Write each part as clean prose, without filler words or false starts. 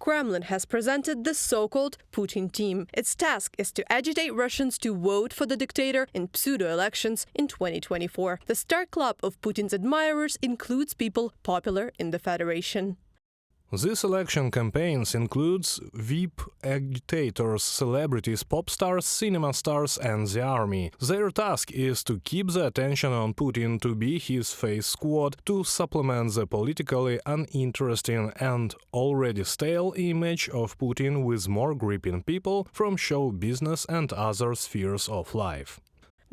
Kremlin has presented the so-called Putin team. Its task is to agitate Russians to vote for the dictator in pseudo-elections in 2024. The star club of Putin's admirers includes people popular in the Federation. This election campaigns includes VIP agitators, celebrities, pop stars, cinema stars and the army. Their task is to keep the attention on Putin, to be his face squad, to supplement the politically uninteresting and already stale image of Putin with more gripping people from show business and other spheres of life.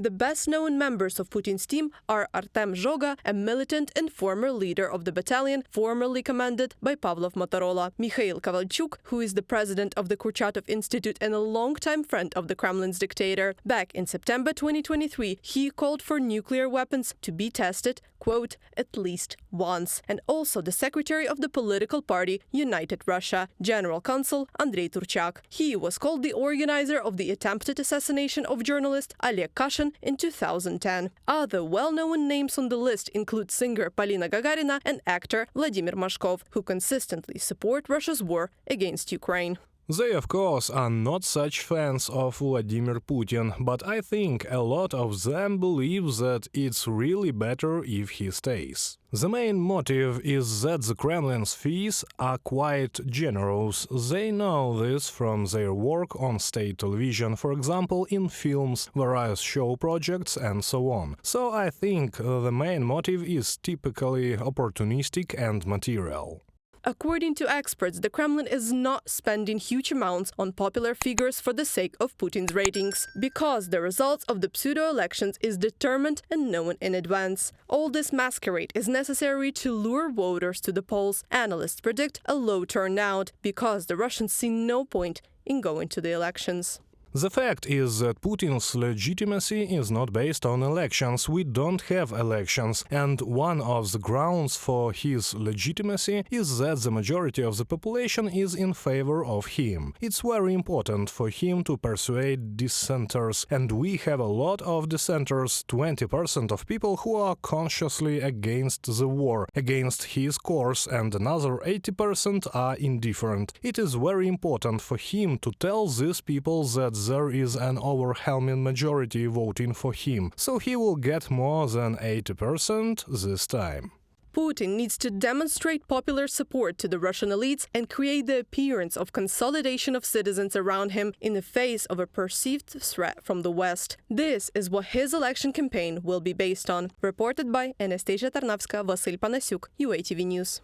The best-known members of Putin's team are Artem Zhoga, a militant and former leader of the battalion formerly commanded by Pavlov Motorola; Mikhail Kovalchuk, who is the president of the Kurchatov Institute and a longtime friend of the Kremlin's dictator. Back in September 2023, he called for nuclear weapons to be tested, quote, at least once. And also the secretary of the political party United Russia, General Counsel Andrei Turchak. He was called the organizer of the attempted assassination of journalist Oleg Kashin in 2010. Other well-known names on the list include singer Polina Gagarina and actor Vladimir Mashkov, who consistently support Russia's war against Ukraine. They, of course, are not such fans of Vladimir Putin, but I think a lot of them believe that it's really better if he stays. The main motive is that the Kremlin's fees are quite generous. They know this from their work on state television, for example, in films, various show projects and so on. So I think the main motive is typically opportunistic and material. According to experts, the Kremlin is not spending huge amounts on popular figures for the sake of Putin's ratings, because the results of the pseudo-elections is determined and known in advance. All this masquerade is necessary to lure voters to the polls. Analysts predict a low turnout, because the Russians see no point in going to the elections. The fact is that Putin's legitimacy is not based on elections. We don't have elections, and one of the grounds for his legitimacy is that the majority of the population is in favor of him. It's very important for him to persuade dissenters, and we have a lot of dissenters, 20% of people who are consciously against the war, against his course, and another 80% are indifferent. It is very important for him to tell these people that there is an overwhelming majority voting for him, so he will get more than 80% this time. Putin needs to demonstrate popular support to the Russian elites and create the appearance of consolidation of citizens around him in the face of a perceived threat from the West. This is what his election campaign will be based on. Reported by Anastasia Tarnavska, Vasyl Panasiuk, UATV News.